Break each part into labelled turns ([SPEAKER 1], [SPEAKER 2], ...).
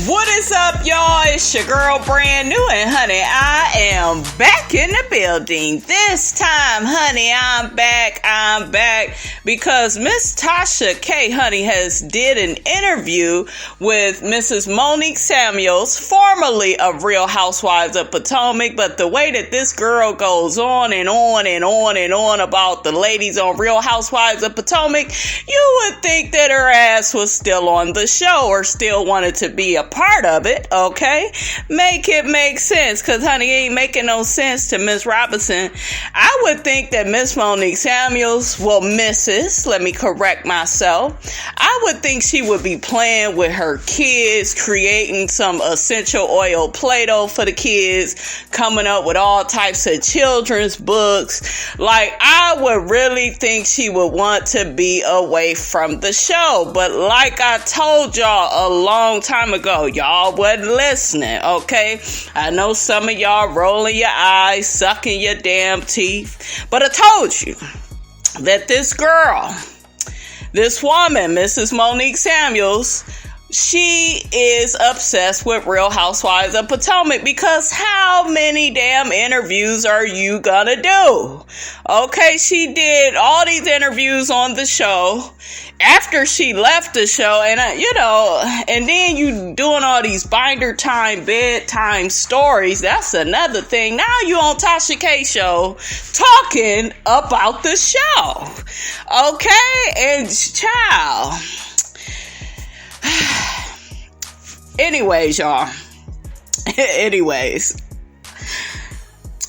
[SPEAKER 1] What is up, y'all? It's your girl, Brand New, and honey, I am back in the building. This time, honey, I'm back because Miss Tasha K, honey, has did an interview with Mrs. Monique Samuels, formerly of Real Housewives of Potomac, but the way that this girl goes on and on and on and on about the ladies on Real Housewives of Potomac, you would think that her ass was still on the show or still wanted to be a part of it, okay? Make it make sense, because honey, it ain't making no sense to Miss Robinson. I would think that Miss Monique Samuels, well, Mrs., let me correct myself, I would think she would be playing with her kids, creating some essential oil Play-Doh for the kids, coming up with all types of children's books. Like, I would really think she would want to be away from the show. But like I told y'all a long time ago, y'all wasn't listening, okay? I know some of y'all rolling your eyes, sucking your damn teeth, but I told you that this girl, this woman, Mrs. Monique Samuels, she is obsessed with Real Housewives of Potomac, because how many damn interviews are you gonna do? Okay, she did all these interviews on the show after she left the show, and and then you doing all these binder time, bedtime stories. That's another thing. Now you on Tasha K show talking about the show. Okay, and child. Anyways, y'all.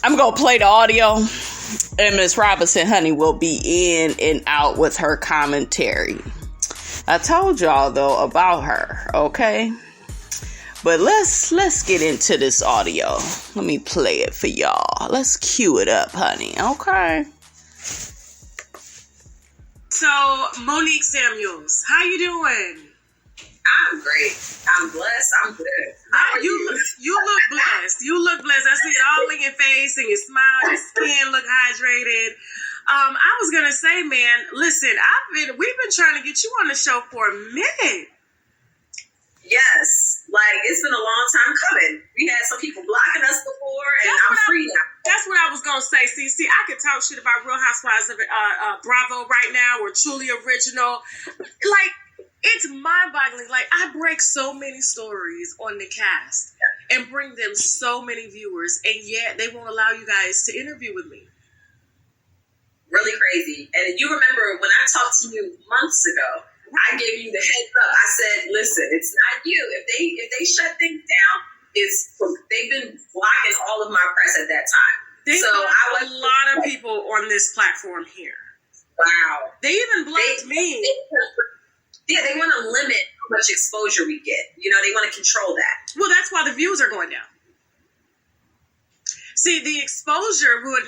[SPEAKER 1] I'm gonna play the audio, and Miss Robinson, honey, will be in and out with her commentary. I told y'all though about her, okay? But let's get into this audio. Let me play it for y'all. Let's cue it up, honey. Okay.
[SPEAKER 2] So, Monique Samuels, how you doing?
[SPEAKER 3] I'm great. I'm blessed. I'm good.
[SPEAKER 2] You look blessed. You look blessed. I see it all in your face and your smile, your skin look hydrated. I was gonna say, man, listen, we've been trying to get you on the show for a minute.
[SPEAKER 3] Yes, like it's been a long time coming. We had some people blocking us before, and I'm free now.
[SPEAKER 2] That's what I was gonna say. See, I could talk shit about Real Housewives of Bravo right now, or Truly Original, like. It's mind-boggling. Like, I break so many stories on the cast and bring them so many viewers, and yet they won't allow you guys to interview with me.
[SPEAKER 3] Really crazy. And you remember when I talked to you months ago, I gave you the heads up. I said, listen, it's not you. If they shut things down, they've been blocking all of my press at that time.
[SPEAKER 2] They blocked a lot of people on this platform here.
[SPEAKER 3] Wow.
[SPEAKER 2] They even blocked me.
[SPEAKER 3] Yeah, they want to limit how much exposure we get. You know, they want to control that.
[SPEAKER 2] Well, that's why the views are going down. See, the exposure when,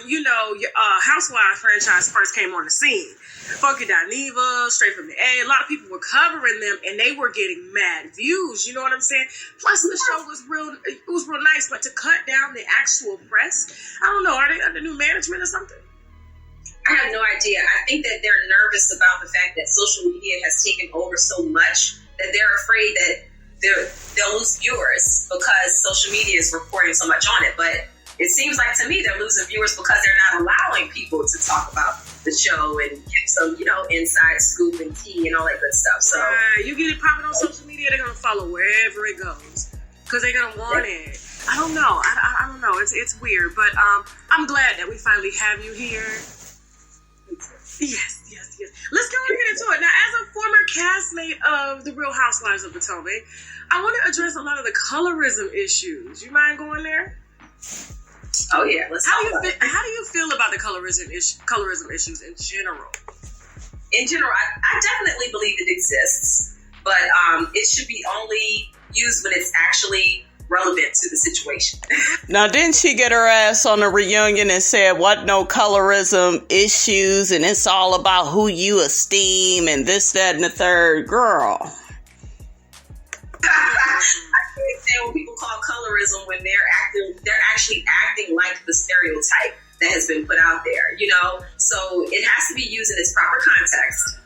[SPEAKER 2] Housewives franchise first came on the scene. Funky Dineva, Straight from the A. A lot of people were covering them, and they were getting mad views. You know what I'm saying? Plus, the show was real nice, but to cut down the actual press, I don't know. Are they under new management or something?
[SPEAKER 3] I have no idea. I think that they're nervous about the fact that social media has taken over so much that they're afraid that they'll lose viewers because social media is reporting so much on it. But it seems like to me they're losing viewers because they're not allowing people to talk about the show and give some, inside scoop and tea and all that good stuff. So
[SPEAKER 2] you get it popping on social media, they're gonna follow wherever it goes because they're gonna want it. I don't know. I don't know. It's weird, but I'm glad that we finally have you here. Yes. Let's go and get into it. Now, as a former castmate of The Real Housewives of Potomac, I want to address a lot of the colorism issues. You mind going there?
[SPEAKER 3] Oh, yeah.
[SPEAKER 2] How do you feel about the colorism issues in general?
[SPEAKER 3] In general, I definitely believe it exists, but it should be only used when it's actually relevant to the situation.
[SPEAKER 1] Now, didn't she get her ass on the reunion and said, what, no colorism issues, and it's all about who you esteem, and this, that, and the third? Girl.
[SPEAKER 3] I can't stand when people call colorism when they're actually acting like the stereotype that has been put out there, So it has to be used in its proper context.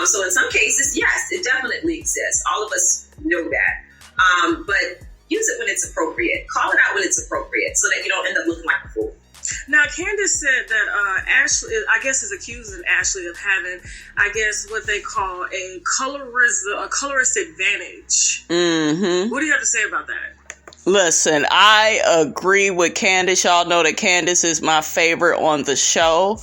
[SPEAKER 3] So in some cases, yes, it definitely exists. All of us know that. But use it when it's appropriate. Call it out when it's appropriate so that you don't end up looking like a fool.
[SPEAKER 2] Now, Candace said that Ashley, I guess, is accusing Ashley of having, I guess, what they call a colorist advantage. Mm-hmm. What do you have to say about that?
[SPEAKER 1] Listen, I agree with Candace. Y'all know that Candace is my favorite on the show.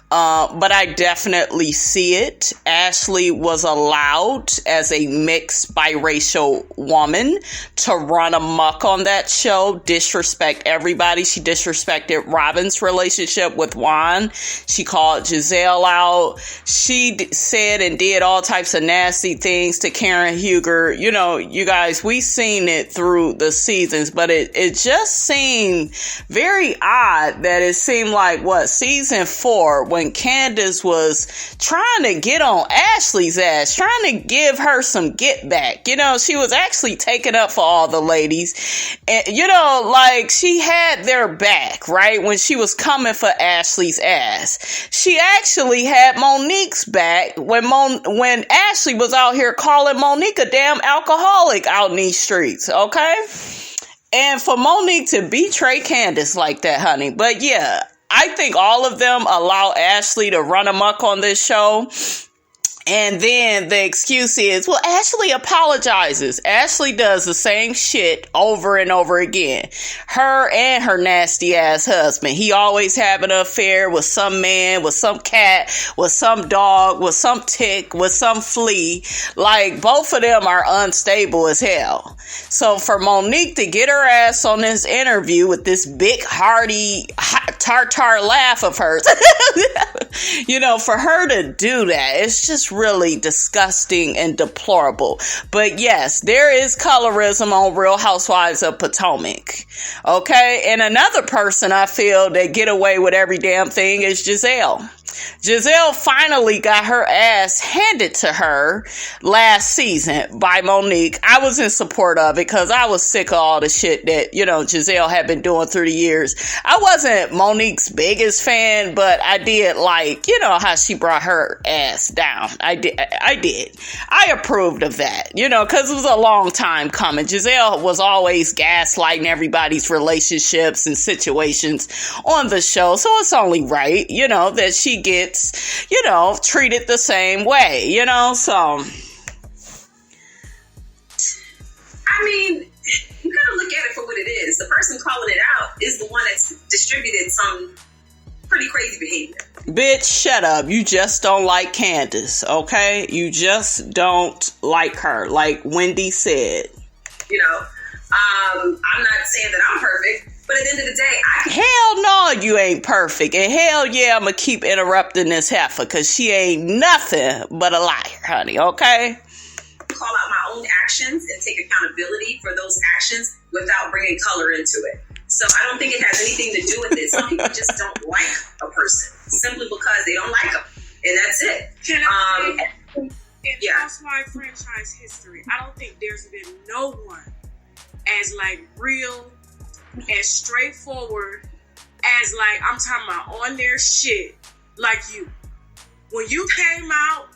[SPEAKER 1] But I definitely see it. Ashley was allowed as a mixed biracial woman to run amok on that show, disrespect everybody. She disrespected Robin's relationship with Juan. She called Giselle out. She said and did all types of nasty things to Karen Huger. You know, you guys, we seen it through the seasons, but it just seemed very odd that it seemed like, season 4, when Candace was trying to get on Ashley's ass, trying to give her some get back. You know, she was actually taking up for all the ladies. And, you know, like, she had their back, right? When she was coming for Ashley's ass. She actually had Monique's back when Ashley was out here calling Monique a damn alcoholic out in these streets, okay? And for Monique to betray Candace like that, honey. But yeah, I think all of them allow Ashley to run amok on this show. And then the excuse is, well, Ashley apologizes. Ashley does the same shit over and over again. Her and her nasty ass husband. He always having an affair with some man, with some cat, with some dog, with some tick, with some flea. Like, both of them are unstable as hell. So for Monique to get her ass on this interview with this big hearty tartar laugh of hers, you know, for her to do that, it's just really disgusting and deplorable. But yes, there is colorism on Real Housewives of Potomac. Okay, and another person I feel that get away with every damn thing is Giselle. Giselle finally got her ass handed to her last season by Monique. I was in support of it because I was sick of all the shit that, you know, Giselle had been doing through the years. I wasn't Monique's biggest fan, but I did like, you know, how she brought her ass down. I did. I approved of that, you know, because it was a long time coming. Giselle was always gaslighting everybody's relationships and situations on the show. So it's only right, you know, that she gets, you know, treated the same way, you know, so.
[SPEAKER 3] I mean, you gotta look at it for what it is. The person calling it out is the one that's distributed some pretty crazy behavior.
[SPEAKER 1] Bitch, shut up. You just don't like Candace, okay? You just don't like her, like Wendy said.
[SPEAKER 3] You know, I'm not saying that I'm perfect, but at the end of the day,
[SPEAKER 1] hell no, you ain't perfect. And hell yeah, I'm gonna keep interrupting this heifer, because she ain't nothing but a liar, honey, okay?
[SPEAKER 3] Call out my own actions and take accountability for those actions without bringing color into it. So I don't think it has anything to do with it. Some people just don't like a person simply because they don't like them, and that's it.
[SPEAKER 2] Can I say, in Housewives franchise history, I don't think there's been no one as like real, as straightforward as like, I'm talking about on their shit like you. When you came out,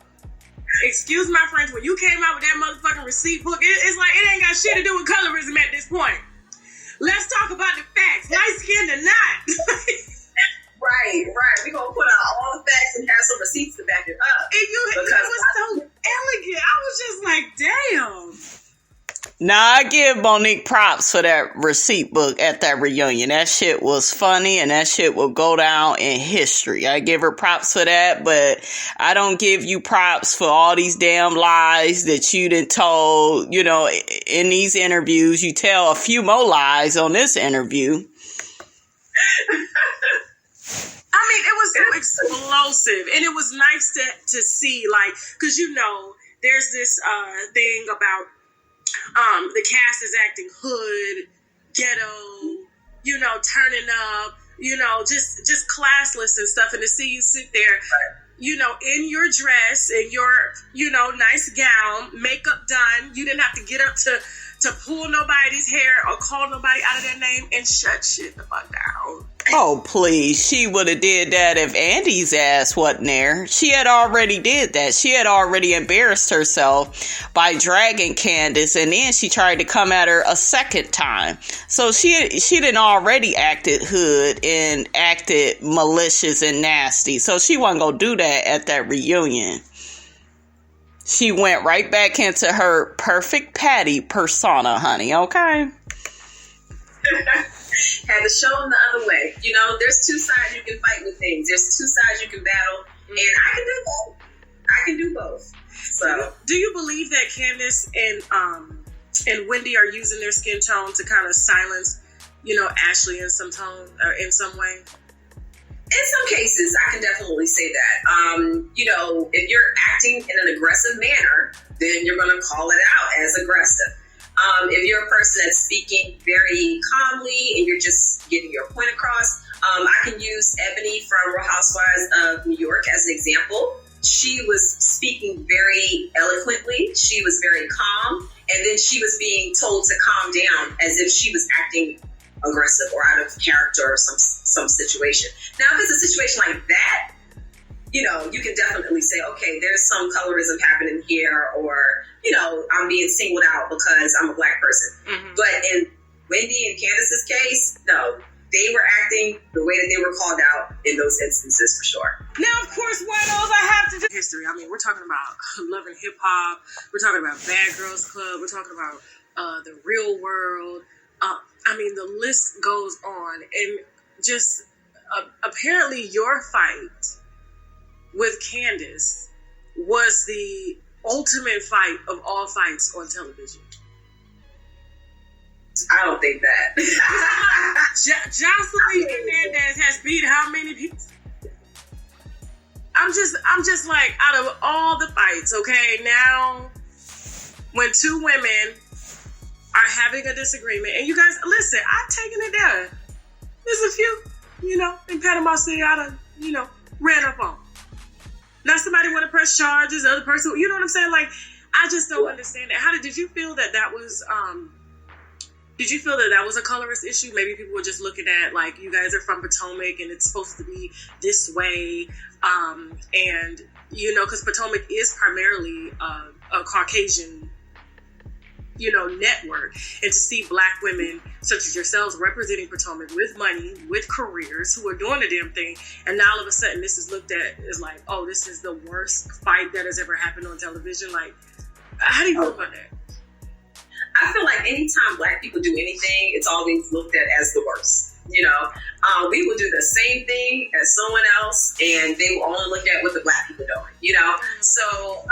[SPEAKER 2] excuse my French, when you came out with that motherfucking receipt book, it's like it ain't got shit to do with colorism at this point. Let's talk about the facts. Light skinned or not.
[SPEAKER 3] Right. We're going to put out all the facts and have some receipts to back it up.
[SPEAKER 2] And it was so elegant. I was just like, damn.
[SPEAKER 1] Now, I give Monique props for that receipt book at that reunion. That shit was funny, and that shit will go down in history. I give her props for that, but I don't give you props for all these damn lies that you done told, you know, in these interviews. You tell a few more lies on this interview.
[SPEAKER 2] I mean, it was so explosive, and it was nice to see, like, because, you know, there's this thing about the cast is acting hood, ghetto, you know, turning up, you know, just classless and stuff. And to see you sit there, you know, in your dress, in your, you know, nice gown, makeup done. You didn't have to get up to to pull nobody's hair or call nobody out of their name and shut shit the fuck down.
[SPEAKER 1] Oh, please. She would have did that if Andy's ass wasn't there. She had already did that. She had already embarrassed herself by dragging Candace, and then she tried to come at her a second time. So she didn't already acted hood and acted malicious and nasty. So she wasn't going to do that at that reunion. She went right back into her perfect Patty persona, honey, okay?
[SPEAKER 3] Had to show them the other way. You know, there's two sides you can fight with things. There's two sides you can battle, and I can do both. I can do both. So,
[SPEAKER 2] do you believe that Candace and Wendy are using their skin tone to kind of silence, you know, Ashley in some tone or in some way?
[SPEAKER 3] In some cases, I can definitely say that. You know, if you're acting in an aggressive manner, then you're going to call it out as aggressive. If you're a person that's speaking very calmly and you're just getting your point across, I can use Ebony from Real Housewives of New York as an example. She was speaking very eloquently. She was very calm. And then she was being told to calm down as if she was acting aggressive or out of character or some situation. Now, if it's a situation like that, you know, you can definitely say, okay, there's some colorism happening here, or, you know, I'm being singled out because I'm a black person. Mm-hmm. But in Wendy and Candace's case, no, they were acting the way that they were called out in those instances for sure.
[SPEAKER 2] Now, of course, what else I have to do? History. I mean, we're talking about Love and Hip Hop. We're talking about Bad Girls Club. We're talking about The Real World. I mean, the list goes on. And just apparently your fight with Candace was the ultimate fight of all fights on television.
[SPEAKER 3] I don't think that.
[SPEAKER 2] Jocelyn Hernandez has beat how many people? I'm just like, out of all the fights, okay, now when two women are having a disagreement, and you guys, listen, I've taken it down. There's a few, you know, in Panama City I done, you know, ran up on. Now somebody want to press charges, the other person, you know what I'm saying? Like, I just don't understand it. Did you feel that was, did you feel that was a colorist issue? Maybe people were just looking at, like, you guys are from Potomac and it's supposed to be this way. And, you know, because Potomac is primarily a Caucasian, you know, network. And to see black women such as yourselves representing Potomac with money, with careers, who are doing the damn thing, and now all of a sudden this is looked at as like, oh, this is the worst fight that has ever happened on television. Like, how do you feel about that?
[SPEAKER 3] I feel like anytime black people do anything, it's always looked at as the worst. You know, we will do the same thing as someone else, and they will only look at what the black people doing. You know, so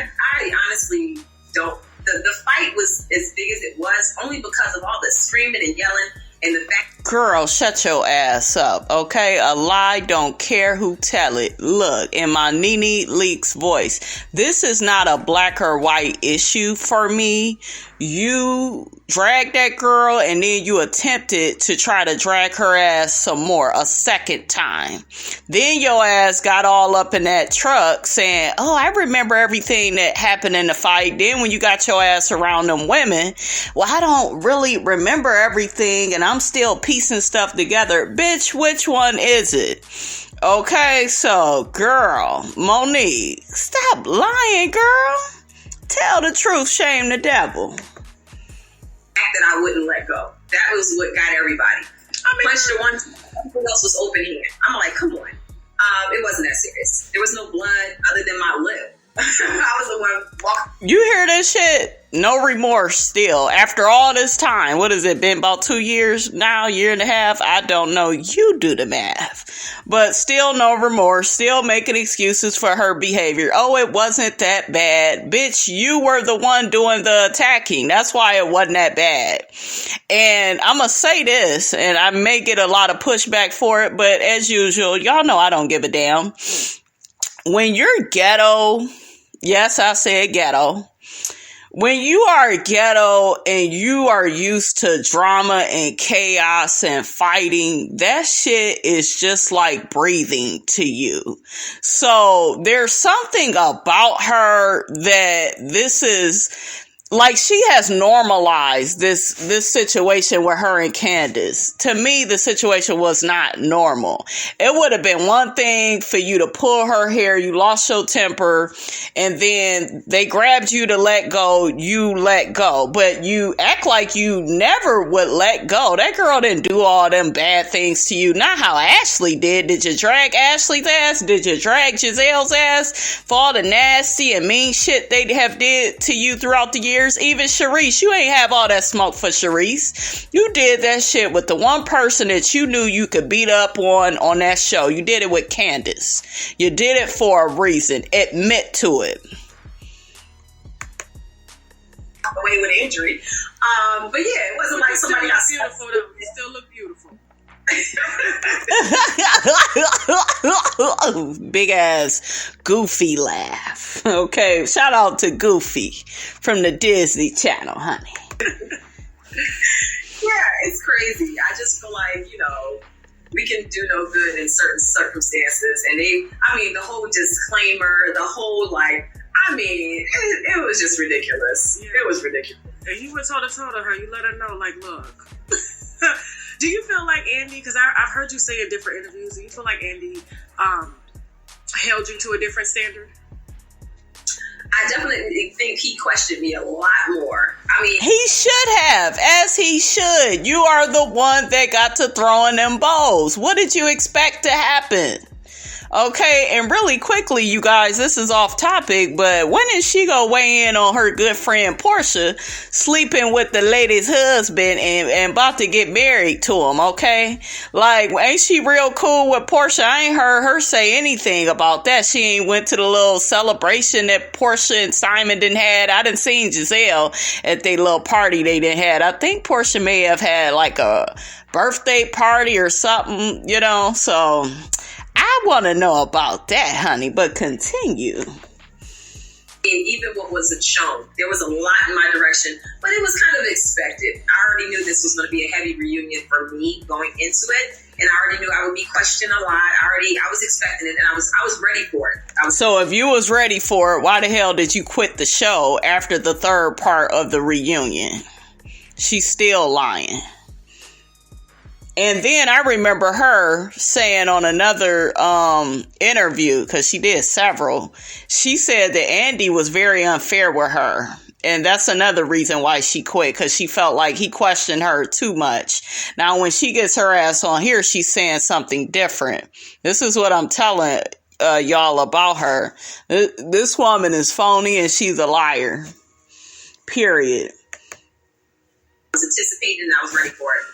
[SPEAKER 3] I honestly don't. The fight was as big as it was only because of all the screaming and yelling and the fact.
[SPEAKER 1] Girl, shut your ass up, okay? A lie don't care who tell it. Look, in my Nene Leakes voice, this is not a black or white issue for me. You dragged that girl and then you attempted to try to drag her ass some more a second time. Then your ass got all up in that truck saying, oh, I remember everything that happened in the fight. Then when you got your ass around them women, well, I don't really remember everything and I'm still piecing stuff together. Bitch, which one is it? Okay, so girl, Monique, stop lying, girl. Tell the truth, shame the devil.
[SPEAKER 3] That I wouldn't let go. That was what got everybody. Punched her one time, everything else was open hand. I'm like, come on. It wasn't that serious. There was no blood other than my lip. I was the one walking.
[SPEAKER 1] You hear this shit? No remorse still. After all this time, what has it been, about 2 years now, year and a half? I don't know. You do the math. But still no remorse, still making excuses for her behavior. Oh, it wasn't that bad. Bitch, you were the one doing the attacking. That's why it wasn't that bad. And I'm going to say this, and I may get a lot of pushback for it, but as usual, y'all know I don't give a damn. When you're ghetto, yes, I said ghetto. When you are ghetto and you are used to drama and chaos and fighting, that shit is just like breathing to you. So there's something about her that this is like she has normalized this situation with her and Candace. To me, the situation was not normal. It would have been one thing for you to pull her hair, you lost your temper, and then they grabbed you to let go, you let go. But you act like you never would let go. That girl didn't do all them bad things to you. Not how Ashley did. Did you drag Ashley's ass? Did you drag Giselle's ass for all the nasty and mean shit they have did to you throughout the years? Even Sharice, you ain't have all that smoke for Sharice. You did that shit with the one person that you knew you could beat up on that show. You did it with Candace. You did it for a reason. Admit to it.
[SPEAKER 3] Away with injury. But yeah, it wasn't like somebody got
[SPEAKER 2] beautiful though. You still look beautiful.
[SPEAKER 1] Big ass Goofy laugh. Okay, shout out to Goofy from the Disney Channel, honey.
[SPEAKER 3] Yeah, it's crazy. I just feel like, we can do no good in certain circumstances. And the whole disclaimer, the whole it was just ridiculous. Yeah. It was ridiculous.
[SPEAKER 2] And you went told her, you let her know, like, look. Do you feel like Andy, because I've heard you say in different interviews, do you feel like Andy held you to a different standard?
[SPEAKER 3] I definitely think he questioned me a lot more.
[SPEAKER 1] He should have, as he should. You are the one that got to throwing them balls. What did you expect to happen? Okay, and really quickly, you guys, this is off topic, but when is she gonna weigh in on her good friend Portia sleeping with the lady's husband and about to get married to him, okay? Like, ain't she real cool with Portia? I ain't heard her say anything about that. She ain't went to the little celebration that Portia and Simon didn't had. I done seen Giselle at their little party they didn't had. I think Portia may have had like a birthday party or something, so I want to know about that, honey, but continue.
[SPEAKER 3] And even what wasn't shown, there was a lot in my direction, but it was kind of expected. I already knew this was going to be a heavy reunion for me going into it, and I already knew I would be questioned a lot. I was expecting it, and I was ready for it.
[SPEAKER 1] So if you was ready for it, why the hell did you quit the show after the third part of the reunion? She's still lying. And then I remember her saying on another interview, because she did several, she said that Andy was very unfair with her. And that's another reason why she quit, because she felt like he questioned her too much. Now, when she gets her ass on here, she's saying something different. This is what I'm telling y'all about her. This woman is phony and she's a liar. Period.
[SPEAKER 3] I was anticipating and I was ready for it.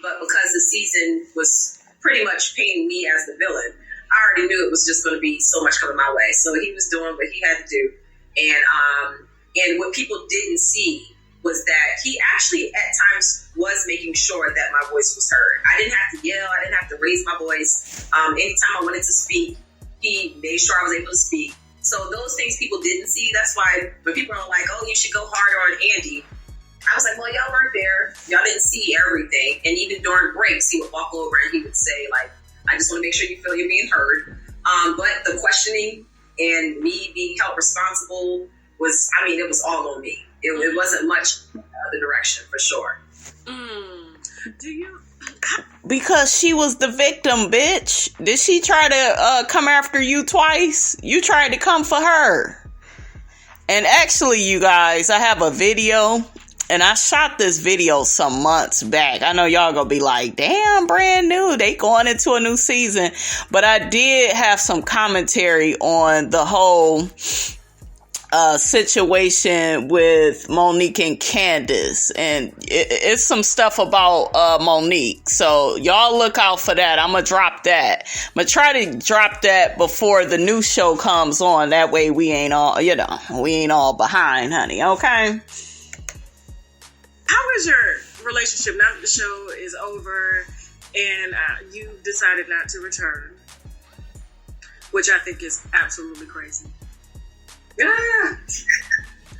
[SPEAKER 3] But because the season was pretty much painting me as the villain, I already knew it was just going to be so much coming my way. So he was doing what he had to do. And what people didn't see was that he actually at times was making sure that my voice was heard. I didn't have to yell. I didn't have to raise my voice. Anytime I wanted to speak, he made sure I was able to speak. So those things people didn't see. That's why when people are like, oh, you should go harder on Andy, I was like, well, y'all weren't there. Y'all didn't see everything. And even during breaks, he would walk over and he would say, like, I just want to make sure you feel you're being heard. But the questioning and me being held responsible was, it was all on me. It wasn't much the direction, for sure.
[SPEAKER 2] Do you?
[SPEAKER 1] Because she was the victim, bitch. Did she try to come after you twice? You tried to come for her. And actually, you guys, I have a video. And I shot this video some months back. I know y'all gonna be like, damn, brand new. They going into a new season. But I did have some commentary on the whole situation with Monique and Candace. And it's some stuff about Monique. So y'all look out for that. I'm gonna drop that. I'm gonna try to drop that before the new show comes on. That way we ain't all, we ain't all behind, honey. Okay?
[SPEAKER 2] How is your relationship now that the show is over and you decided not to return? Which I think is absolutely crazy.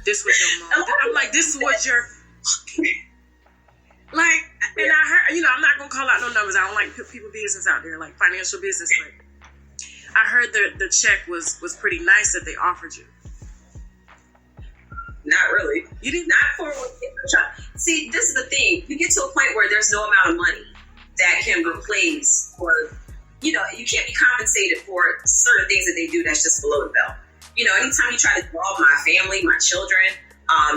[SPEAKER 2] This was your mom. I'm like, this is what your... Like, and I heard, I'm not going to call out no numbers. I don't like people business out there, like financial business, but I heard the check was pretty nice that they offered you.
[SPEAKER 3] Not really.
[SPEAKER 2] You didn't?
[SPEAKER 3] Not 401k. See, this is the thing. You get to a point where there's no amount of money that can replace, or, you know, you can't be compensated for certain things that they do that's just below the belt. You know, anytime you try to involve my family, my children,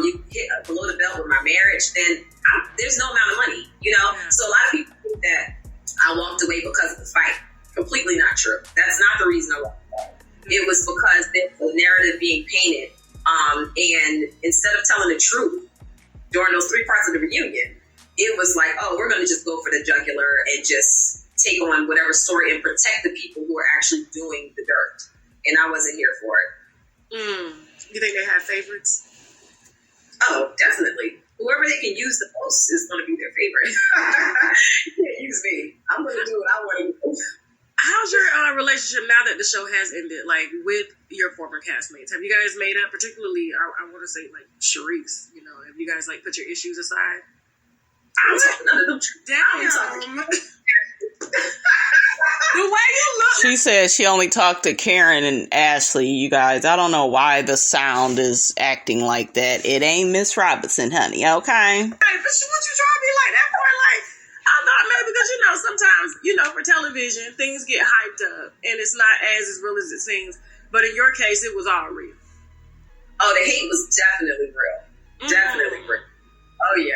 [SPEAKER 3] you hit below the belt with my marriage, then there's no amount of money, you know? Yeah. So a lot of people think that I walked away because of the fight. Completely not true. That's not the reason I walked away. It was because there's a narrative being painted. And instead of telling the truth during those 3 parts of the reunion, it was like, oh, we're going to just go for the jugular and just take on whatever story and protect the people who are actually doing the dirt. And I wasn't here for it.
[SPEAKER 2] You think they have favorites?
[SPEAKER 3] Oh, definitely. Whoever they can use the most is going to be their favorite. You can't use me. I'm going to do what I want to do.
[SPEAKER 2] How's your relationship now that the show has ended, like, with your former castmates? Have you guys made up, particularly, I want to say, like, Sharice, you know, have you guys, like, put your issues aside?
[SPEAKER 3] I don't talk none of them.
[SPEAKER 2] Damn. The way you look.
[SPEAKER 1] She says she only talked to Karen and Ashley, you guys. I don't know why the sound is acting like that. It ain't Miss Robinson, honey, okay?
[SPEAKER 2] Hey, but what you trying to be like that for? Like, I thought maybe because, you know, sometimes, you know, for television, things get hyped up and it's not as real as it seems. But in your case, it was all real.
[SPEAKER 3] Oh, the hate was definitely real. Definitely real. Oh, yeah.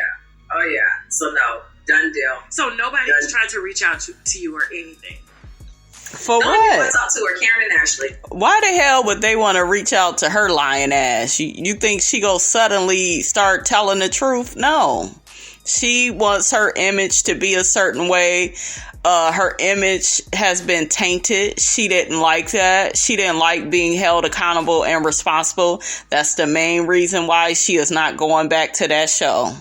[SPEAKER 3] Oh, yeah. So, no. Done deal.
[SPEAKER 2] So, nobody was trying to reach out to you or anything?
[SPEAKER 1] For
[SPEAKER 3] what? I talked to her, Karen and Ashley.
[SPEAKER 1] Why the hell would they want to reach out to her lying ass? You think she gonna suddenly start telling the truth? No. She wants her image to be a certain way. Her image has been tainted. She didn't like that. She didn't like being held accountable and responsible. That's the main reason why she is not going back to that show.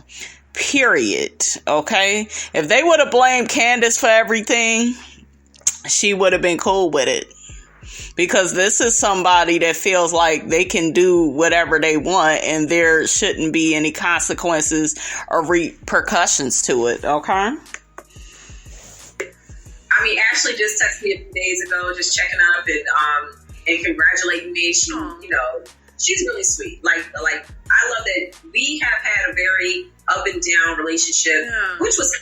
[SPEAKER 1] Period. Okay? If they would have blamed Candace for everything, she would have been cool with it. Because this is somebody that feels like they can do whatever they want and there shouldn't be any consequences or repercussions to it, okay?
[SPEAKER 3] I mean, Ashley just texted me a few days ago, just checking up and congratulating me. She, you know, she's really sweet. Like I love that we have had a very up and down relationship, which was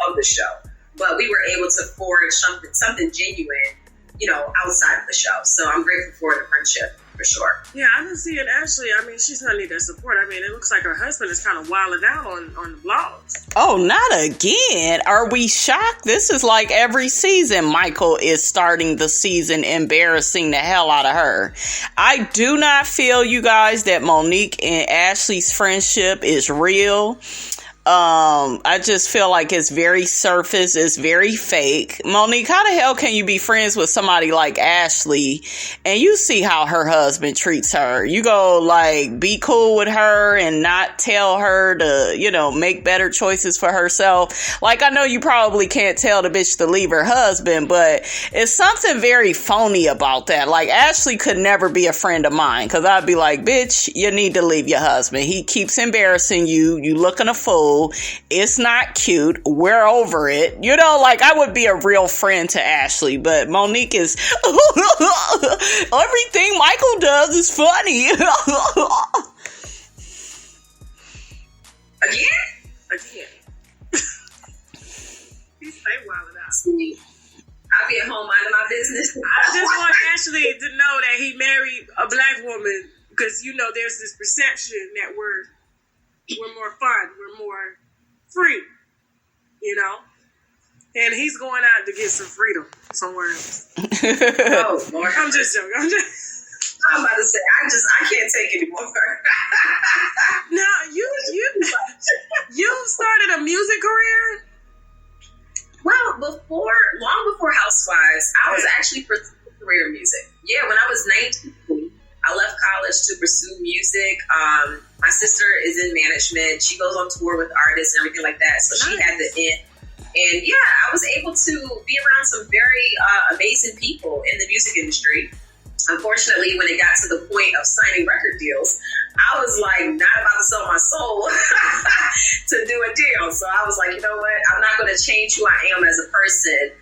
[SPEAKER 3] of the show. But we were able to forge something genuine, you know, outside of the show. So I'm grateful for the friendship, for sure.
[SPEAKER 2] Yeah, I didn't see it, Ashley. I mean, she's going to need that support. I mean, it looks like her husband is kind of wilding out on the blogs.
[SPEAKER 1] Oh, not again. Are we shocked? This is like every season Michael is starting the season embarrassing the hell out of her. I do not feel, you guys, that Monique and Ashley's friendship is real. I just feel like it's very surface. It's very fake. Monique, how the hell can you be friends with somebody like Ashley and you see how her husband treats her? You go like be cool with her and not tell her to, you know, make better choices for herself. Like, I know you probably can't tell the bitch to leave her husband, but it's something very phony about that. Like, Ashley could never be a friend of mine because I'd be like, bitch, you need to leave your husband. He keeps embarrassing you. You looking a fool. It's not cute. We're over it. You know, like, I would be a real friend to Ashley, but Monique is everything Michael does is funny.
[SPEAKER 3] Again.
[SPEAKER 2] He's stay wilding out.
[SPEAKER 3] I'll be at home minding my business.
[SPEAKER 2] I just want Ashley to know that he married a black woman because, you know, there's this perception that we're more fun, we're more free, you know? And he's going out to get some freedom somewhere else.
[SPEAKER 3] Oh, Lord.
[SPEAKER 2] I'm just joking.
[SPEAKER 3] I'm about to say, I can't take anymore.
[SPEAKER 2] Now, you started a music career?
[SPEAKER 3] Well, long before Housewives, I was actually pursuing a career in music. Yeah, when I was 19, I left college to pursue music. My sister is in management. She goes on tour with artists and everything like that. So she had the in. And yeah, I was able to be around some very amazing people in the music industry. Unfortunately, when it got to the point of signing record deals, I was like not about to sell my soul to do a deal. So I was like, you know what? I'm not going to change who I am as a person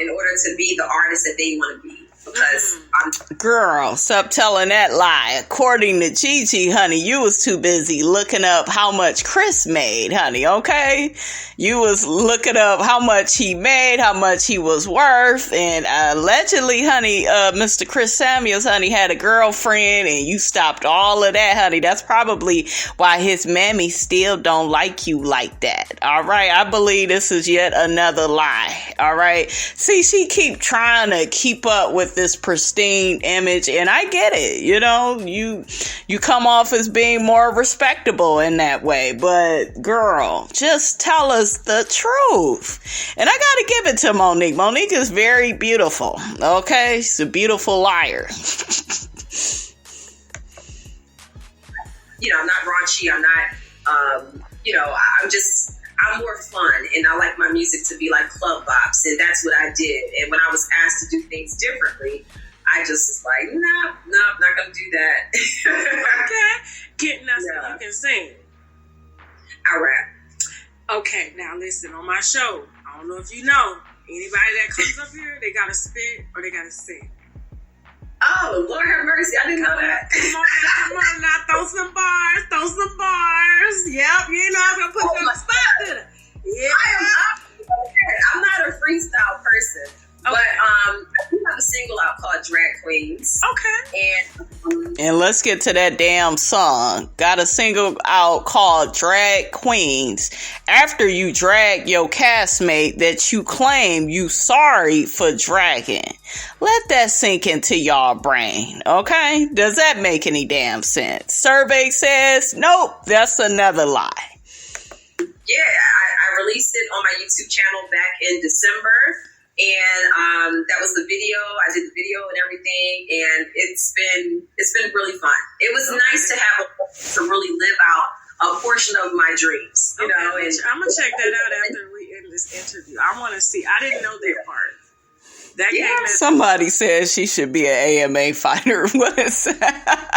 [SPEAKER 3] in order to be the artist that they want to be. because
[SPEAKER 1] Girl, stop telling that lie. According to Gigi, honey, you was too busy looking up how much Chris made, honey, okay? You was looking up how much he made, how much he was worth, and allegedly, honey, Mr. Chris Samuels, honey, had a girlfriend, and you stopped all of that, honey. That's probably why his mammy still don't like you like that, all right? I believe this is yet another lie, all right? See, she keep trying to keep up with this pristine image, and I get it, you know, you come off as being more respectable in that way, but girl, just tell us the truth. And I gotta give it to Monique. Monique is very beautiful, okay? She's a beautiful liar.
[SPEAKER 3] You know, I'm not raunchy, I'm not, you know, I'm more fun, and I like my music to be like club bops, and that's what I did. And when I was asked to do things differently, I just was like, no, not gonna do that.
[SPEAKER 2] Okay, getting us so you can sing.
[SPEAKER 3] I rap.
[SPEAKER 2] Okay, now listen, on my show, I don't know if you know, anybody that comes up here, they gotta spit or they gotta sing.
[SPEAKER 3] Oh, Lord have mercy, I didn't know that.
[SPEAKER 2] Come on now, throw some bars. Yep, you know I'm gonna put you on the spot, did I? Yeah.
[SPEAKER 3] I'm not a freestyle person.
[SPEAKER 2] Okay.
[SPEAKER 3] But I do have a single out called Drag Queens.
[SPEAKER 2] Okay.
[SPEAKER 1] And let's get to that damn song. Got a single out called Drag Queens. After you drag your castmate that you claim you sorry for dragging. Let that sink into y'all brain, okay? Does that make any damn sense? Survey says, nope, that's another lie.
[SPEAKER 3] Yeah, I released it on my YouTube channel back in December. And that was the video. I did the video and everything, and it's been really fun. It was nice to have to really live out a portion of my dreams, you know. And
[SPEAKER 2] I'm gonna check that out after we end this interview. I want to see. I didn't know that part. That came as
[SPEAKER 1] somebody says she should be an AMA fighter. What is that?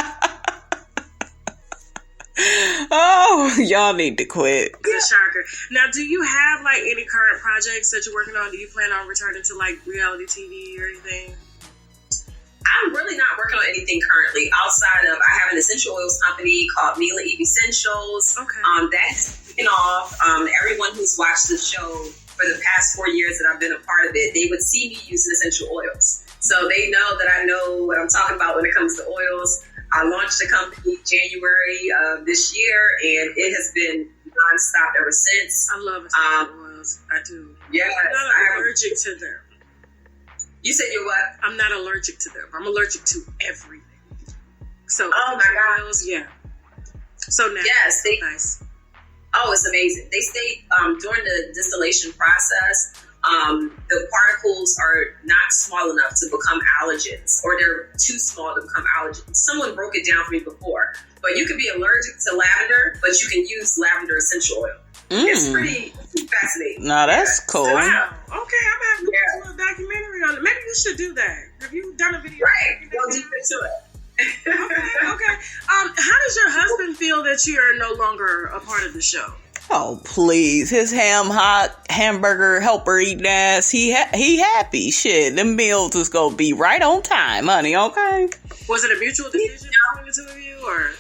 [SPEAKER 1] Oh, y'all need to quit.
[SPEAKER 2] Good shocker. Now, do you have like any current projects that you're working on? Do you plan on returning to like reality TV or anything?
[SPEAKER 3] I'm really not working on anything currently outside of, I have an essential oils company called Mila Eve Essentials.
[SPEAKER 2] Okay.
[SPEAKER 3] That's taken off. Everyone who's watched the show for the past 4 years that I've been a part of it, they would see me using essential oils. So they know that I know what I'm talking about when it comes to oils. I launched the company January of this year, and it has been nonstop ever since.
[SPEAKER 2] I love essential oils. I do.
[SPEAKER 3] Yes.
[SPEAKER 2] I'm not allergic to them.
[SPEAKER 3] You said you're what?
[SPEAKER 2] I'm not allergic to them. I'm allergic to everything. So,
[SPEAKER 3] oh my God.
[SPEAKER 2] Oils, yeah. So now,
[SPEAKER 3] yes,
[SPEAKER 2] nice.
[SPEAKER 3] Oh, it's amazing. They say during the distillation process, the particles are not small enough to become allergens, or they're too small to become allergens. Someone broke it down for me before, but you can be allergic to lavender, but you can use lavender essential oil. It's pretty fascinating.
[SPEAKER 1] No, that's cool.
[SPEAKER 2] Wow. Okay, I'm having a little documentary on it. Maybe you should do that. Have you done a video?
[SPEAKER 3] Right. Go deep into it.
[SPEAKER 2] Okay. How does your husband feel that you are no longer a part of the show?
[SPEAKER 1] Oh, please. His hamburger helper eating ass. He happy. Shit, them meals is gonna be right on time, honey, okay?
[SPEAKER 2] Was it a mutual decision between the two of you, or?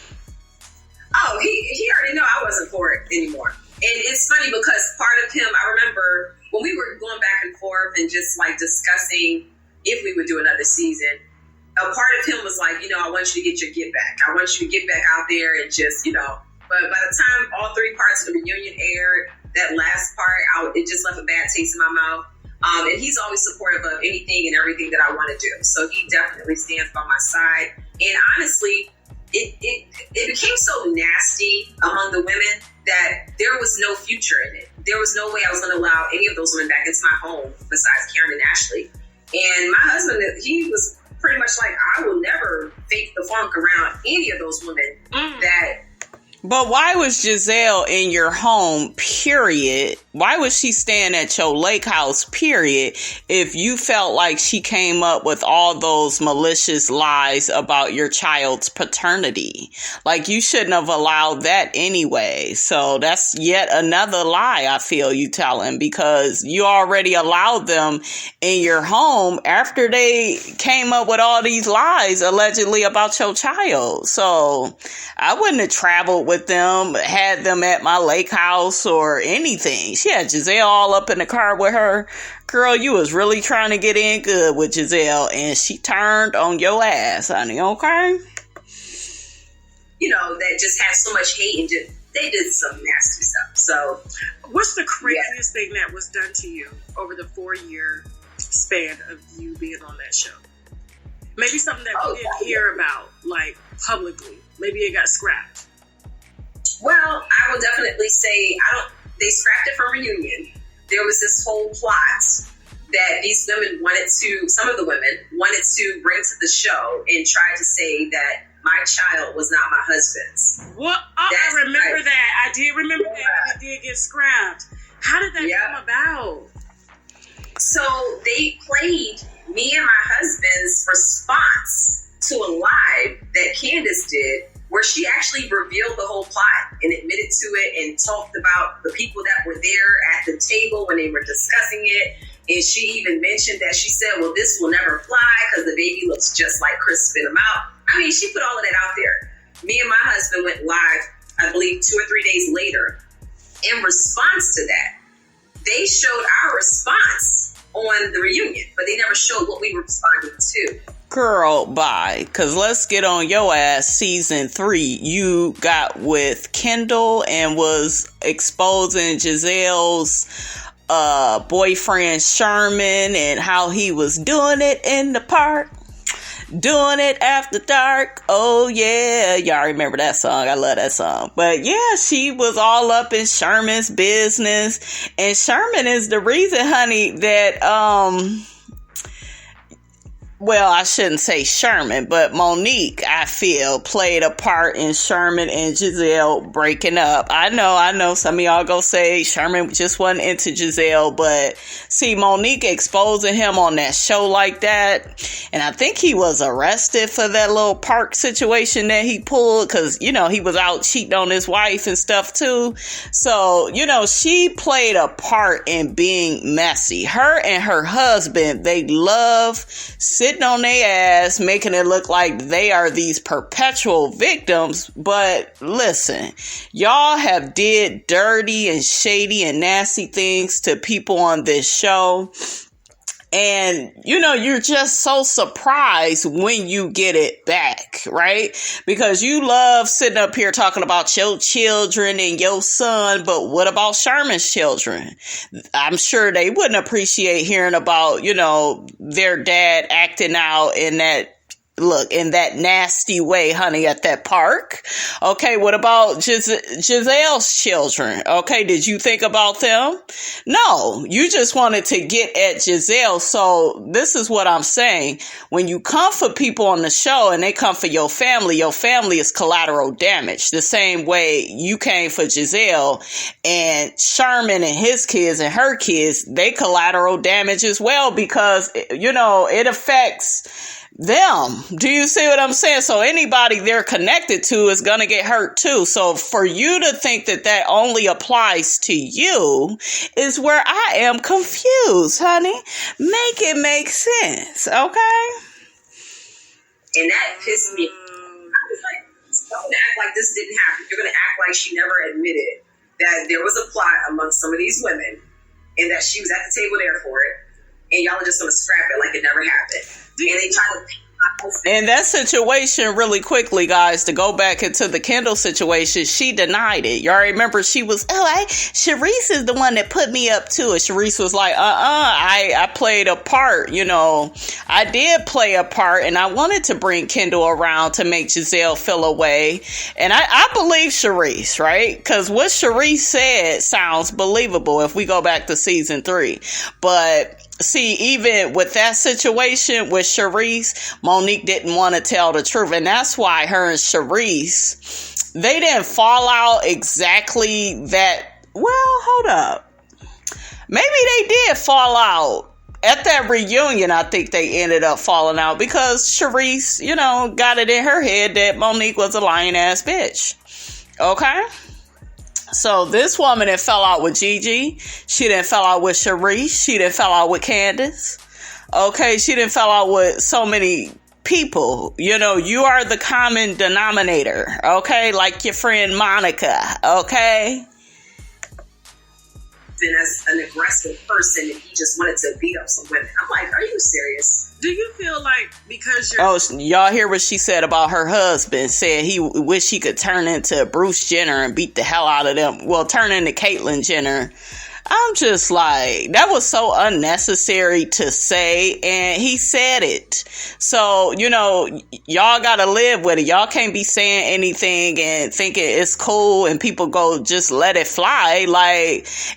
[SPEAKER 3] Oh, he already know I wasn't for it anymore. And it's funny because part of him, I remember when we were going back and forth and just like discussing if we would do another season, a part of him was like, you know, I want you to get your get back. I want you to get back out there and just, you know. But by the time all 3 parts of the reunion aired, that last part, it just left a bad taste in my mouth. And he's always supportive of anything and everything that I want to do. So he definitely stands by my side. And honestly, it became so nasty among the women that there was no future in it. There was no way I was going to allow any of those women back into my home besides Karen and Ashley. And my husband, he was pretty much like, I will never fake the funk around any of those women that...
[SPEAKER 1] But why was Giselle in your home, period? Why was she staying at your lake house, period, if you felt like she came up with all those malicious lies about your child's paternity? Like, you shouldn't have allowed that anyway. So that's yet another lie I feel you telling, because you already allowed them in your home after they came up with all these lies allegedly about your child. So I wouldn't have traveled with them, had them at my lake house or anything. She had Giselle all up in the car with her. Girl, you was really trying to get in good with Giselle, and she turned on your ass, honey, okay?
[SPEAKER 3] You know, that just had so much hate and they did some nasty stuff. So,
[SPEAKER 2] what's the craziest thing that was done to you over the 4-year span of you being on that show? Maybe something that we didn't hear about, like, publicly. Maybe it got scrapped.
[SPEAKER 3] Well, I will definitely say they scrapped it from Reunion. There was this whole plot that these women some of the women wanted to bring to the show and try to say that my child was not my husband's.
[SPEAKER 2] What? I remember that. I did remember that. It did get scrapped. How did that come about?
[SPEAKER 3] So they played me and my husband's response to a live that Candace did, where she actually revealed the whole plot and admitted to it and talked about the people that were there at the table when they were discussing it. And she even mentioned that she said, well, this will never fly because the baby looks just like Chris spit him out. I mean, she put all of that out there. Me and my husband went live, I believe, 2 or 3 days later. In response to that, they showed our response on the reunion, but they never showed what we were responding to.
[SPEAKER 1] Girl, bye. Because let's get on your ass. Season 3, you got with Kendall and was exposing Giselle's boyfriend Sherman and how he was doing it in the park. Doing it after dark. Oh yeah, y'all remember that song. I love that song. But yeah, she was all up in Sherman's business, and Sherman is the reason, honey, that well, I shouldn't say Sherman, but Monique, I feel, played a part in Sherman and Giselle breaking up. I know some of y'all go say Sherman just wasn't into Giselle, but see, Monique exposing him on that show like that, and I think he was arrested for that little park situation that he pulled, because, you know, he was out cheating on his wife and stuff too. So, you know, she played a part in being messy. Her and her husband, they love sitting on their ass, making it look like they are these perpetual victims. But listen, y'all have did dirty and shady and nasty things to people on this show. And, you know, you're just so surprised when you get it back, right? Because you love sitting up here talking about your children and your son, but what about Sherman's children? I'm sure they wouldn't appreciate hearing about, you know, their dad acting out in that nasty way, honey, at that park. Okay, what about Giselle's children? Okay, did you think about them? No, you just wanted to get at Giselle. So this is what I'm saying. When you come for people on the show and they come for your family is collateral damage. The same way you came for Giselle, and Sherman and his kids and her kids, they collateral damage as well, because, you know, it affects them. Do you see what I'm saying? So anybody they're connected to is going to get hurt too. So for you to think that that only applies to you is where I am confused, honey. Make it make sense, okay?
[SPEAKER 3] And that pissed me. I was like, don't act like this didn't happen. You're going to act like she never admitted that there was a plot amongst some of these women and that she was at the table there for it. And y'all are just going to scrap it like it never happened. And they try to...
[SPEAKER 1] In that situation, really quickly, guys, to go back into the Kendall situation, she denied it. Y'all remember she was, Sharice is the one that put me up to it. Sharice was like, I played a part, you know. I did play a part, and I wanted to bring Kendall around to make Giselle feel away. And I believe Sharice, right? Because what Sharice said sounds believable if we go back to season 3. But... see, even with that situation with Sharice, Monique didn't want to tell the truth. And that's why her and Sharice, they didn't fall out exactly that. Well, hold up. Maybe they did fall out. At that reunion, I think they ended up falling out because Sharice, got it in her head that Monique was a lying ass bitch. Okay? So this woman that fell out with Gigi, she didn't fell out with Sharice, she didn't fell out with Candace. Okay? She didn't fell out with so many people. You are the common denominator. Okay? Like your friend Monica. Okay?
[SPEAKER 3] And as an aggressive person, and he just wanted to beat up some women. I'm like, are you serious?
[SPEAKER 2] Do you feel like because you're...
[SPEAKER 1] Oh, y'all hear what she said about her husband? Said he wish he could turn into Bruce Jenner and beat the hell out of them. Well, turn into Caitlyn Jenner. I'm just like, that was so unnecessary to say, and he said it. So, y'all gotta live with it. Y'all can't be saying anything and thinking it's cool and people go just let it fly.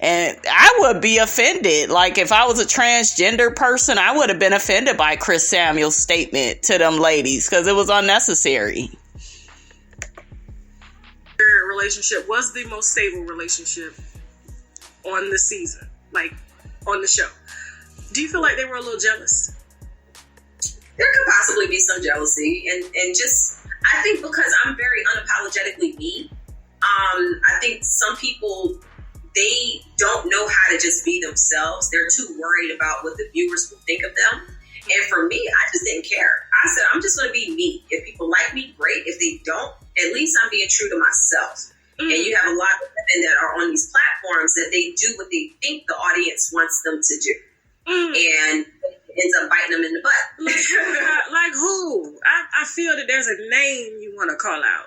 [SPEAKER 1] And I would be offended. Like, if I was a transgender person, I would have been offended by Chris Samuel's statement to them ladies because it was unnecessary.
[SPEAKER 2] Your relationship was the most stable relationship on the season, like on the show. Do you feel like they were a little jealous?
[SPEAKER 3] There could possibly be some jealousy, and just, I think because I'm very unapologetically me, I think some people, they don't know how to just be themselves. They're too worried about what the viewers will think of them. And for me, I just didn't care. I said, I'm just going to be me. If people like me, great. If they don't, at least I'm being true to myself. And you have a lot of women that are on these platforms that they do what they think the audience wants them to do. And it ends up biting them in the butt.
[SPEAKER 2] Like who? I feel that there's a name you want to call out.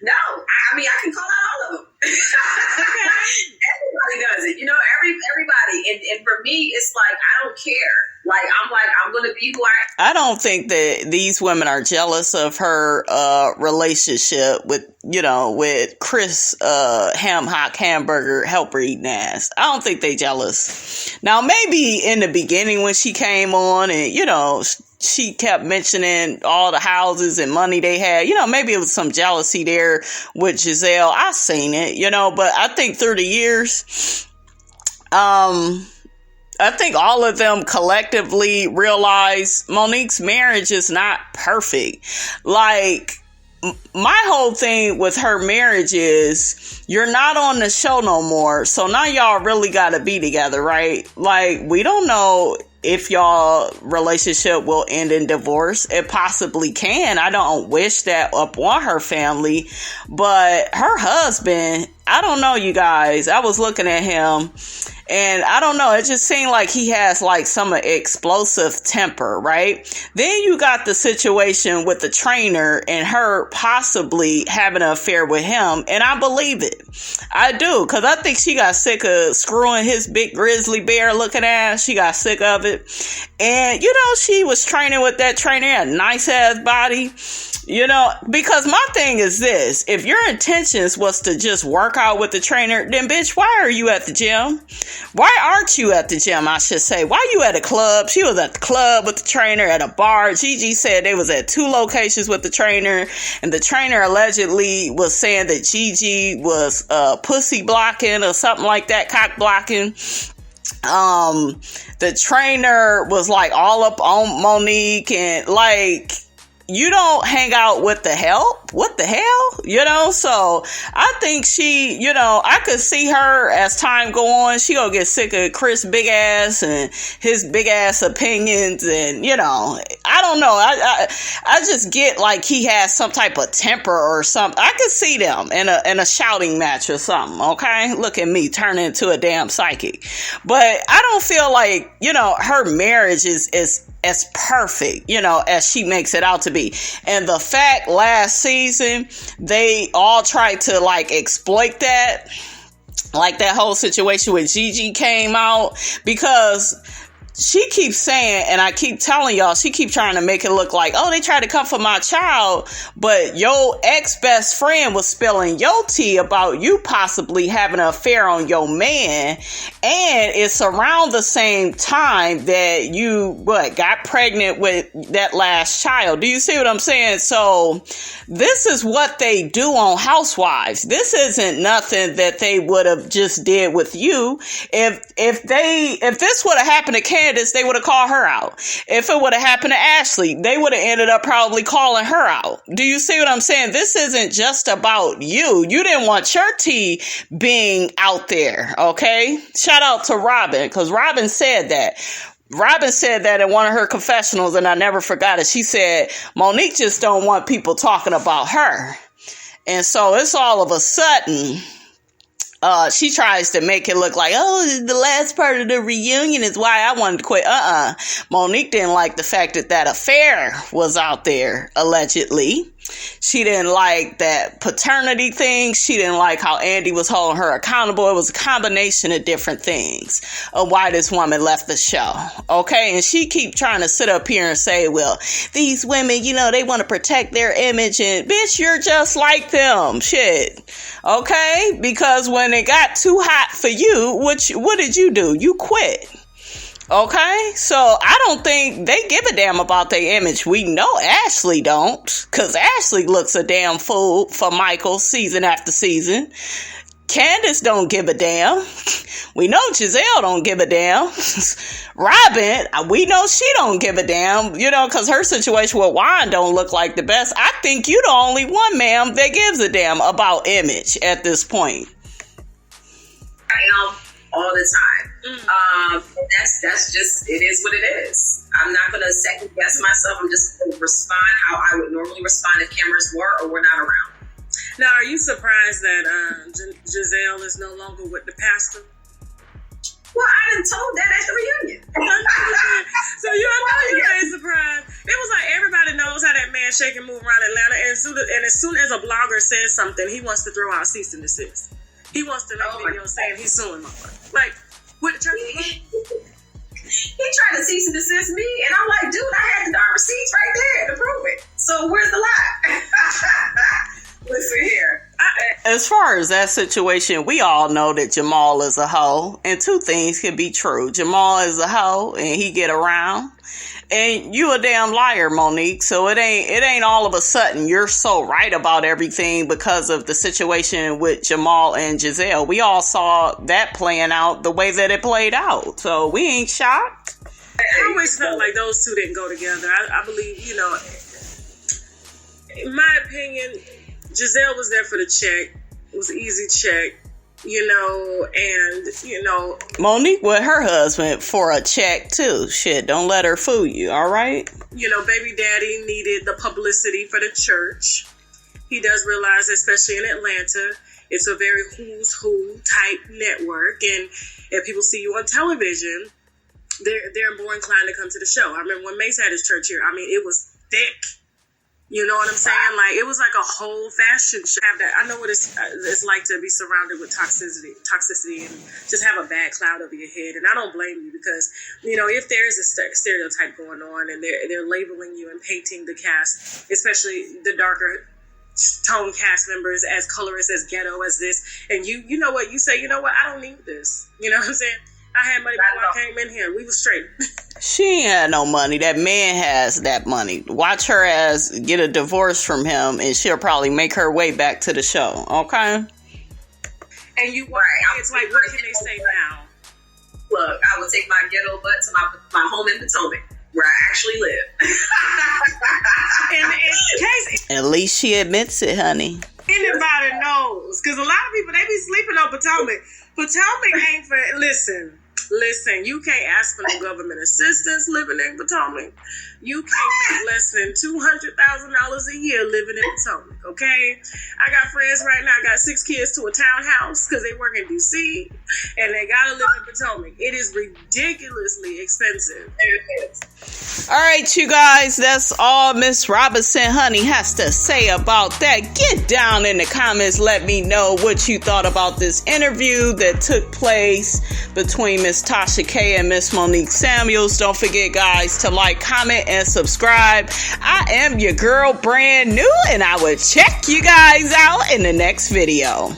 [SPEAKER 3] No, I mean, I can call out all of them. Everybody does it. Everybody. And for me, it's like, I don't care. I'm going to be who
[SPEAKER 1] I don't think that these women are jealous of her relationship with Chris Ham Hock Hamburger Helper Eating Ass. I don't think they jealous. Now, maybe in the beginning when she came on and, she kept mentioning all the houses and money they had. Maybe it was some jealousy there with Giselle. I seen it, but I think through the years, I think all of them collectively realize Monique's marriage is not perfect. Like, my whole thing with her marriage is you're not on the show no more. So now y'all really got to be together, right? Like, we don't know if y'all relationship will end in divorce. It possibly can. I don't wish that upon her family, but her husband, I don't know, you guys. I was looking at him and I don't know. It just seemed like he has like some explosive temper, right? Then you got the situation with the trainer and her possibly having an affair with him. And I believe it. I do. Cause I think she got sick of screwing his big grizzly bear looking ass. She got sick of it. And she was training with that trainer, a nice ass body. Because my thing is this, if your intentions was to just work out with the trainer, then bitch, why are you at the gym? Why aren't you at the gym, I should say? Why you at a club? She was at the club with the trainer, at a bar. Gigi said they was at 2 locations with the trainer, and the trainer allegedly was saying that Gigi was pussy blocking or something like that, cock blocking. The trainer was like all up on Monique and like, you don't hang out with the help. What the hell? So I think she, I could see her as time go on. She gonna get sick of Chris big ass and his big ass opinions. And, I don't know. I just get like he has some type of temper or something. I could see them in a shouting match or something. Okay. Look at me turning into a damn psychic. But I don't feel like, her marriage is as perfect, as she makes it out to be. And the fact last season, they all tried to like exploit that, like that whole situation with Gigi came out because she keeps saying, and I keep telling y'all, she keep trying to make it look like, oh, they tried to come for my child, but your ex-best friend was spilling your tea about you possibly having an affair on your man, and it's around the same time that you, got pregnant with that last child. Do you see what I'm saying? So this is what they do on Housewives. This isn't nothing that they would have just did with you. If this would have happened to Candace, they would have called her out. If it would have happened to Ashley, they would have ended up probably calling her out. Do you see what I'm saying? This isn't just about you. You didn't want your tea being out there, okay? Shout out to Robin, because Robin said that. Robin said that in one of her confessionals, and I never forgot it. She said, Monique just don't want people talking about her. And so it's all of a sudden, she tries to make it look like, oh, the last part of the reunion is why I wanted to quit. Monique didn't like the fact that affair was out there, allegedly. She didn't like that paternity thing. She didn't like how Andy was holding her accountable. It was a combination of different things of why this woman left the show. Okay. And she keep trying to sit up here and say, well, these women, they want to protect their image, and bitch, you're just like them. Shit. Okay. Because when it got too hot for you, what did you do? You quit. Okay, so I don't think they give a damn about their image. We know Ashley don't, because Ashley looks a damn fool for Michael season after season. Candace don't give a damn. We know Giselle don't give a damn. Robin, we know she don't give a damn, because her situation with Juan don't look like the best. I think you the only one, ma'am, that gives a damn about image at this point.
[SPEAKER 3] I am all the time. That's just, it is what it is. I'm not going to second guess myself. I'm just going to respond how I would normally respond if cameras were or were not around.
[SPEAKER 2] Now, are you surprised that Giselle is no longer with the pastor?
[SPEAKER 3] Well, I done told that at the reunion.
[SPEAKER 2] So you ain't surprised. It was like everybody knows how that man shake and move around Atlanta, and as soon as a blogger says something, he wants to throw out cease and desist. He wants to make videos saying he's suing Lord. Like, what the church?
[SPEAKER 3] He tried to cease and desist me, and I'm like, dude, I had the darn receipts right there to prove it. So where's the lie? Listen here.
[SPEAKER 1] As far as that situation, we all know that Jamal is a hoe, and two things can be true. Jamal is a hoe, and he get around. And you a damn liar, Monique. So it ain't all of a sudden you're so right about everything because of the situation with Jamal and Giselle. We all saw that playing out the way that it played out. So we ain't shocked.
[SPEAKER 2] I always felt like those two didn't go together. I believe, in my opinion, Giselle was there for the check. It was an easy check.
[SPEAKER 1] Monique with her husband for a check too. Shit, don't let her fool you, all right?
[SPEAKER 2] Baby daddy needed the publicity for the church. He does realize, especially in Atlanta, it's a very who's who type network, and if people see you on television, they're more inclined to come to the show. I remember when Mace had his church here. I mean, it was thick. You know what I'm saying? Like, it was like a whole fashion show. I know what it's like to be surrounded with toxicity and just have a bad cloud over your head. And I don't blame you because, if there is a stereotype going on and they're labeling you and painting the cast, especially the darker tone cast members, as colorist, as ghetto, as this, and you know what? You say, I don't need this. You know what I'm saying? I had money before I came in here. We was straight.
[SPEAKER 1] She ain't had no money. That man has that money. Watch her ass get a divorce from him, and she'll probably make her way back to the show. Okay?
[SPEAKER 2] And it's like, what can they say now?
[SPEAKER 3] Look, I would take my ghetto butt to my home in Potomac, where I actually live.
[SPEAKER 1] At least she admits it, honey.
[SPEAKER 2] Anybody knows. Because a lot of people, they be sleeping on Potomac. Potomac ain't for, listen, you can't ask for no government assistance living in Potomac. You can't make less than $200,000 a year living in Potomac, okay? I got friends right now, I got 6 kids to a townhouse because they work in D.C. and they gotta live in Potomac. It is ridiculously expensive.
[SPEAKER 1] All right, you guys, that's all Miss Robinson Honey has to say about that. Get down in the comments. Let me know what you thought about this interview that took place between Miss Tasha K and Miss Monique Samuels. Don't forget, guys, to like, comment, and subscribe. I am your girl, brand new, and I will check you guys out in the next video.